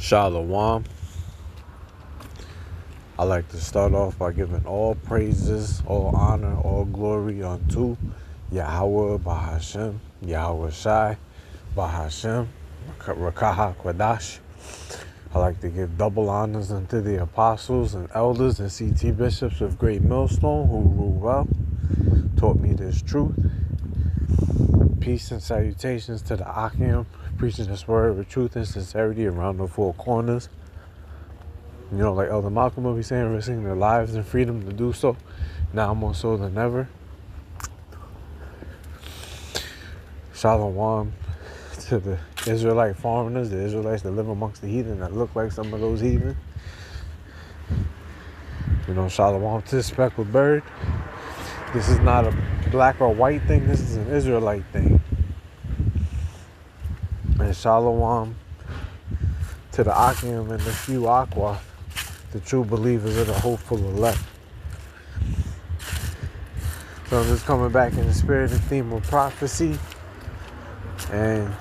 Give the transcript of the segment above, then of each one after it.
Shalom. I like to start off by giving all praises, all honor, all glory unto Yahweh Bahashem, Yahweh Shai Bahashem, Rakaha Kwadash. I like to give double honors unto the apostles and elders and CT bishops of Great Millstone who rule well, taught me this truth. Peace and salutations to the Akim, preaching this word with truth and sincerity around the four corners. You know, like Elder Malcolm will be saying, risking their lives and freedom to do so. Now more so than ever. Shalom to the Israelite foreigners, the Israelites that live amongst the heathen that look like some of those heathen. You know, shalom to the speckled bird. This is not a black or white thing. This is an Israelite thing. And shalom to the Akim and the few Aqua, the true believers of the hopeful elect. So I'm just coming back in the spirit and theme of prophecy. And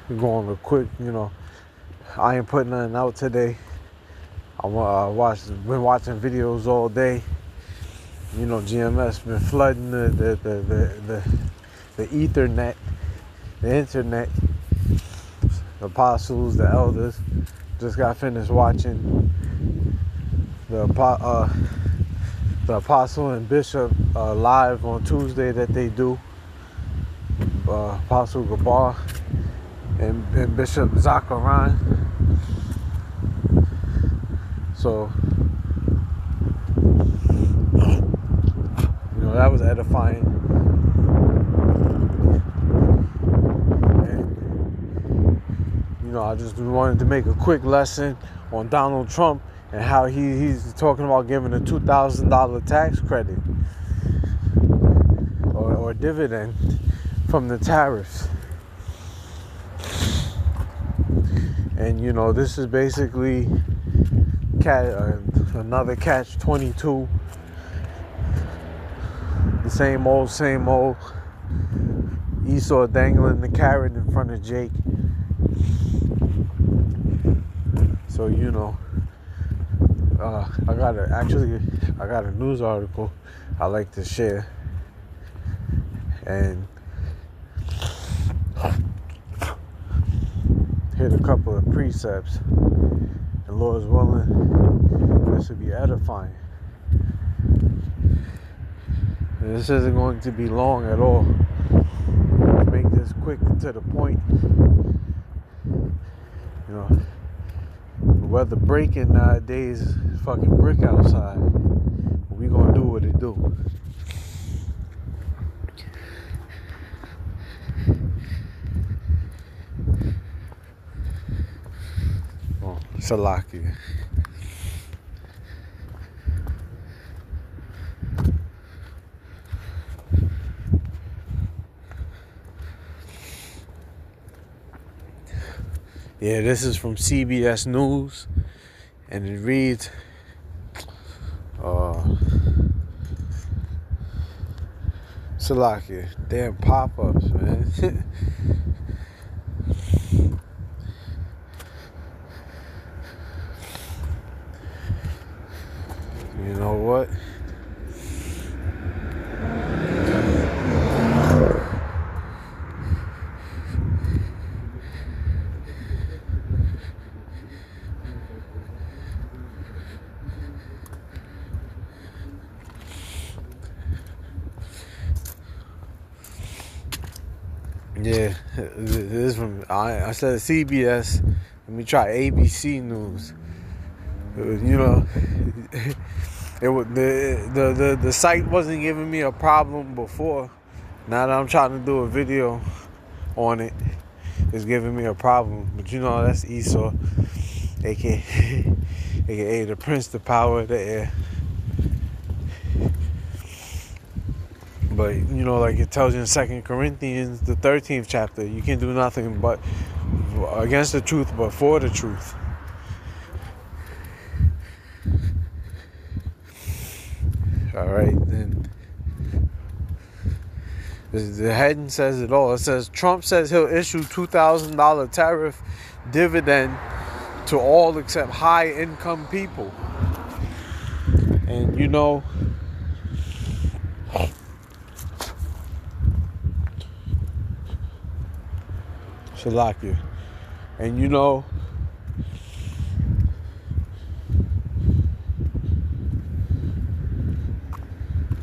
we're going real quick, you know. I ain't putting nothing out today. Been watching videos all day. You know, GMS been flooding the Ethernet, the internet. The apostles, the elders. Just got finished watching the apostle and bishop live on Tuesday that they do. Apostle Gabar and Bishop Zachariah. So, you know, that was edifying. And, you know, I just wanted to make a quick lesson on Donald Trump and how he's talking about giving a $2,000 tax credit or dividend from the tariffs. And, you know, this is basically another catch-22. The same old. Esau dangling the carrot in front of Jake. So, you know, I got a news article I like to share. And hit a couple of precepts. And Lord's willing, this will be edifying. And this isn't going to be long at all. Let's make this quick and to the point. You know, the weather breaking nowadays is fucking brick outside. But we gonna do what it do. Oh, Salaki. Yeah, this is from CBS News, and it reads, Salakia, damn pop-ups, man. You know what? Yeah, this is from, I said CBS. Let me try ABC News. You know, the site wasn't giving me a problem before. Now that I'm trying to do a video on it, it's giving me a problem. But you know, that's Esau, aka the Prince, the power of the air. But, you know, like it tells you in 2 Corinthians, the 13th chapter, you can do nothing but against the truth, but for the truth. All right, then The heading says it all. It says Trump says he'll issue $2,000 tariff dividend to all except high income people. And you know, Shalakia. And you know,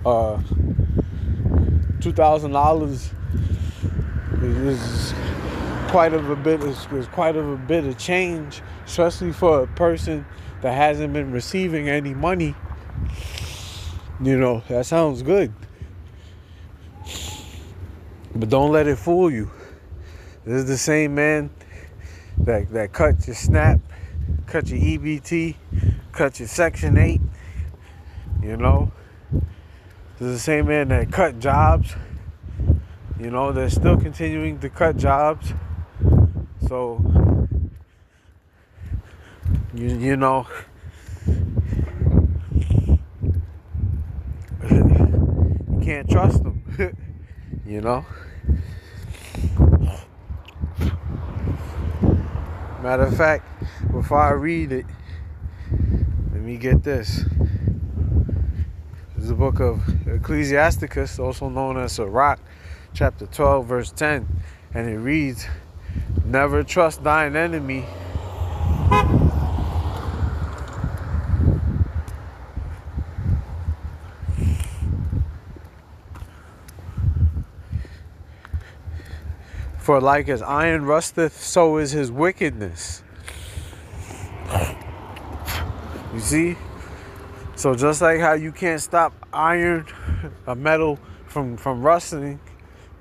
$2,000 is quite of a bit. Is quite of a bit of change, especially for a person that hasn't been receiving any money. You know, that sounds good, but don't let it fool you. This is the same man that cut your SNAP, cut your EBT, cut your Section 8. You know, this is the same man that cut jobs. You know, they're still continuing to cut jobs. So, you know, you can't trust them. You know. Matter of fact, before I read it, let me get this. This is the book of Ecclesiasticus, also known as Sirach, chapter 12, verse 10. And it reads, "Never trust thine enemy, for like as iron rusteth, so is his wickedness." You see? So just like how you can't stop iron, a metal, from rusting,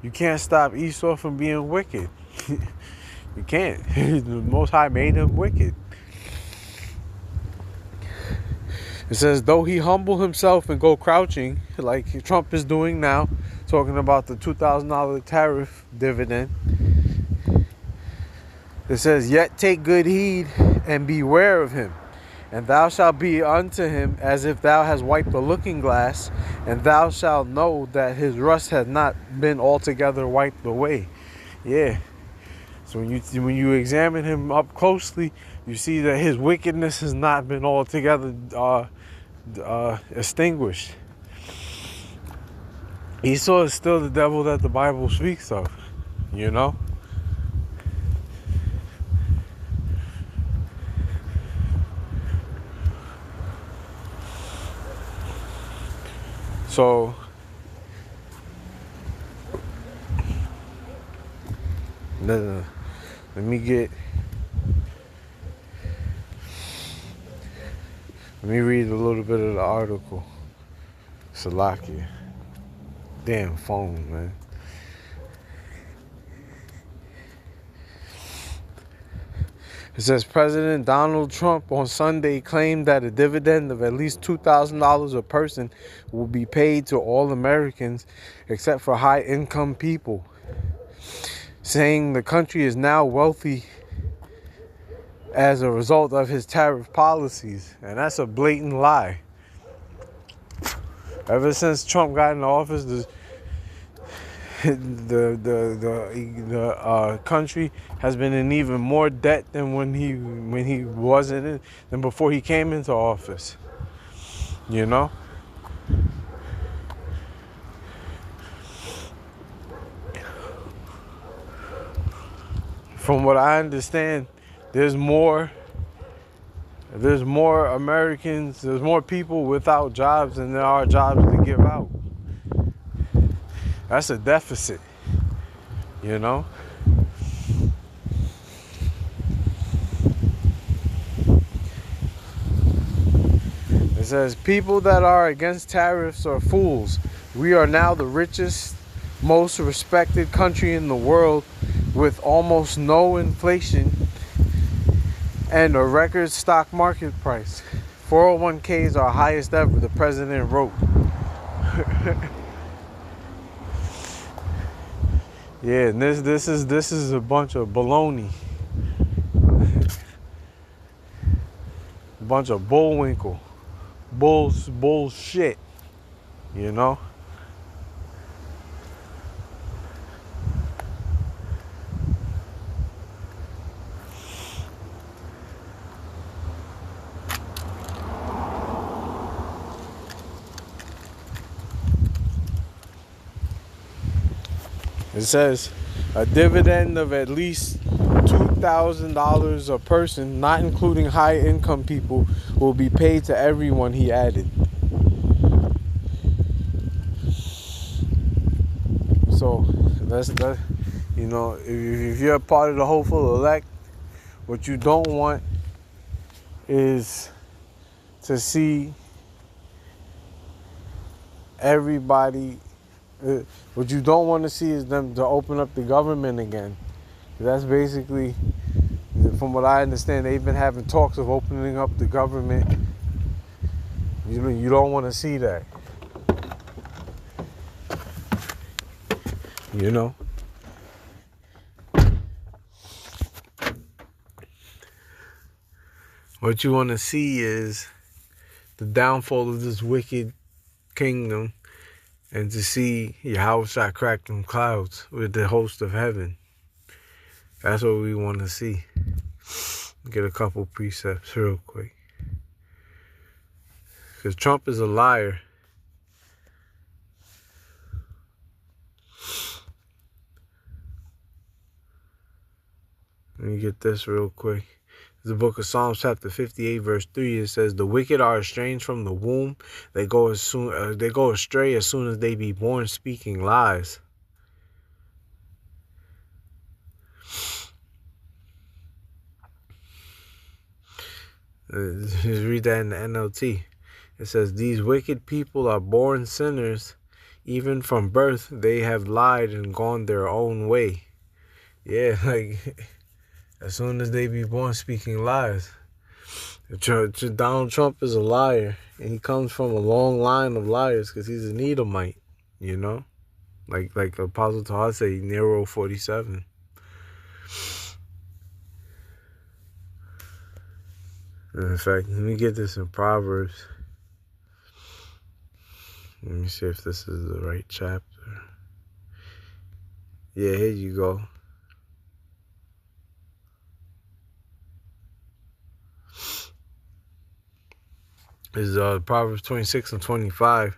you can't stop Esau from being wicked. You can't. The Most High made him wicked. It says, though he humble himself and go crouching, like Trump is doing now, talking about the $2,000 tariff dividend. It says, yet take good heed and beware of him. And thou shalt be unto him as if thou hast wiped a looking glass, and thou shalt know that his rust hath not been altogether wiped away. Yeah. So when you examine him up closely, you see that his wickedness has not been altogether extinguished. Esau is still the devil that the Bible speaks of, you know? So let me read a little bit of the article. Salakia. Damn phone, man. It says President Donald Trump on Sunday claimed that a dividend of at least $2,000 a person will be paid to all Americans except for high-income people, saying the country is now wealthy as a result of his tariff policies. And that's a blatant lie. Ever since Trump got in office, the country has been in even more debt than when he wasn't in, than before he came into office. You know? From what I understand, there's more Americans, there's more people without jobs than there are jobs to give out. That's a deficit, you know? It says, people that are against tariffs are fools. We are now the richest, most respected country in the world with almost no inflation and a record stock market price. 401ks are highest ever, the president wrote. Yeah, and this is a bunch of baloney. A bunch of bullwinkle. Bullshit. You know? It says a dividend of at least $2,000 a person, not including high income people, will be paid to everyone, he added. So that's that. You know, if you're a part of the hopeful elect, what you don't want is to see everybody. What you don't want to see is them to open up the government again. That's basically, from what I understand, they've been having talks of opening up the government. You don't want to see that. You know? What you want to see is the downfall of this wicked kingdom, and to see Yahushua crack them clouds with the host of heaven. That's what we want to see. Get a couple precepts real quick. Because Trump is a liar. Let me get this real quick. The book of Psalms chapter 58 verse 3, it says, the wicked are estranged from the womb. They go astray as soon as they be born, speaking lies. Just read that in the NLT. It says, these wicked people are born sinners. Even from birth, they have lied and gone their own way. Yeah, like, as soon as they be born speaking lies. Donald Trump is a liar. And he comes from a long line of liars because he's an Edomite, you know? Like Apostle Tahar said, Nero 47. In fact, let me get this in Proverbs. Let me see if this is the right chapter. Yeah, here you go. This is Proverbs 26 and 25.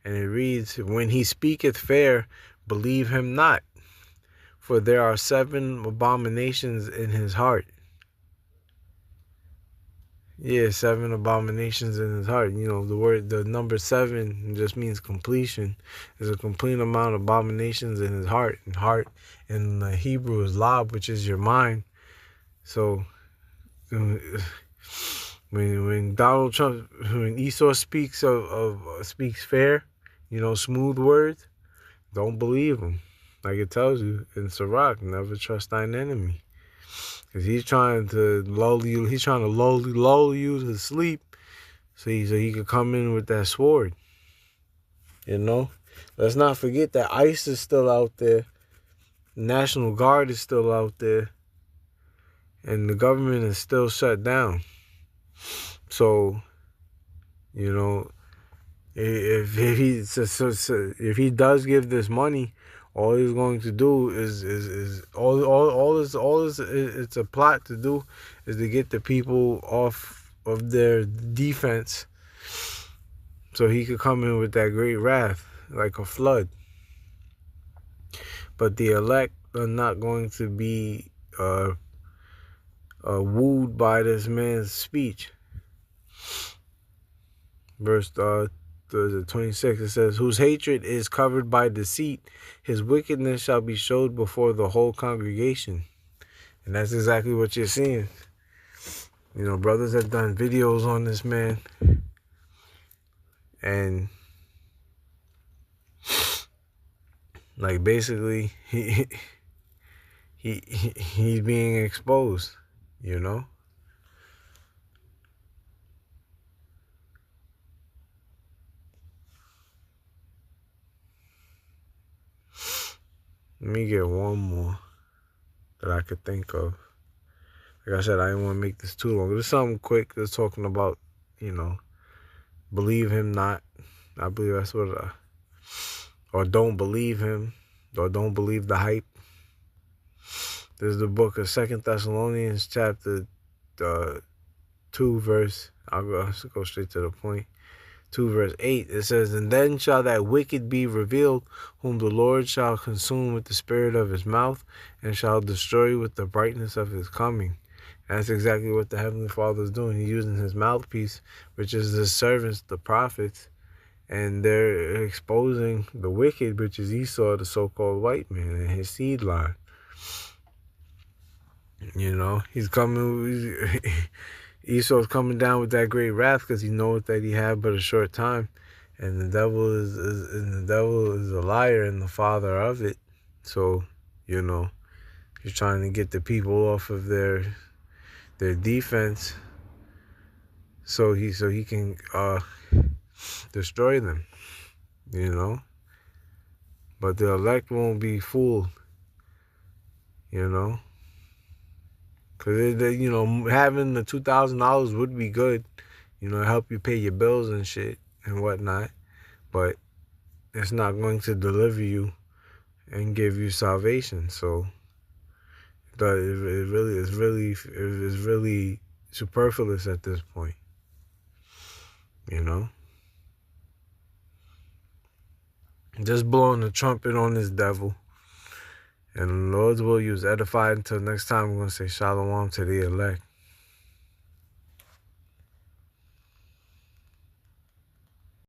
And it reads, when he speaketh fair, believe him not. For there are 7 abominations in his heart. Yeah, 7 abominations in his heart. You know, the number 7 just means completion. There's a complete amount of abominations in his heart. And heart in the Hebrew is lab, which is your mind. So when Donald Trump, when Esau speaks speaks fair, you know, smooth words, don't believe him. Like it tells you in Sirach, never trust thine enemy. Because he's trying to lull you. He's trying to lull you to sleep, so he could come in with that sword. You know, let's not forget that ICE is still out there, National Guard is still out there, and the government is still shut down. So, you know, if he does give this money, all he's going to do is it's a plot to do is to get the people off of their defense, so he could come in with that great wrath like a flood. But the elect are not going to be wooed by this man's speech. Verse 26, it says, whose hatred is covered by deceit, his wickedness shall be showed before the whole congregation. And that's exactly what you're seeing. You know, brothers have done videos on this man, and like basically he's being exposed, you know. Let me get one more that I could think of. Like I said, I didn't want to make this too long. There's something quick that's talking about, you know, believe him not. I believe that's what, or don't believe him, or don't believe the hype. There's the book of 2 Thessalonians chapter 2 verse, I'll go straight to the point. 2 verse 8, it says, "And then shall that wicked be revealed, whom the Lord shall consume with the spirit of his mouth, and shall destroy with the brightness of his coming." And that's exactly what the Heavenly Father is doing. He's using his mouthpiece, which is his servants, the prophets, and they're exposing the wicked, which is Esau, the so-called white man, and his seed line. You know, he's coming. Esau's coming down with that great wrath because he knows that he had but a short time, and the devil is a liar and the father of it. So, you know, he's trying to get the people off of their defense, so he can destroy them. You know, but the elect won't be fooled. You know. Because, you know, having the $2,000 would be good, you know, help you pay your bills and shit and whatnot. But it's not going to deliver you and give you salvation. So it is really superfluous at this point, you know. Just blowing the trumpet on this devil. And the Lord's will, you was edified. Until next time, we're going to say shalom to the elect.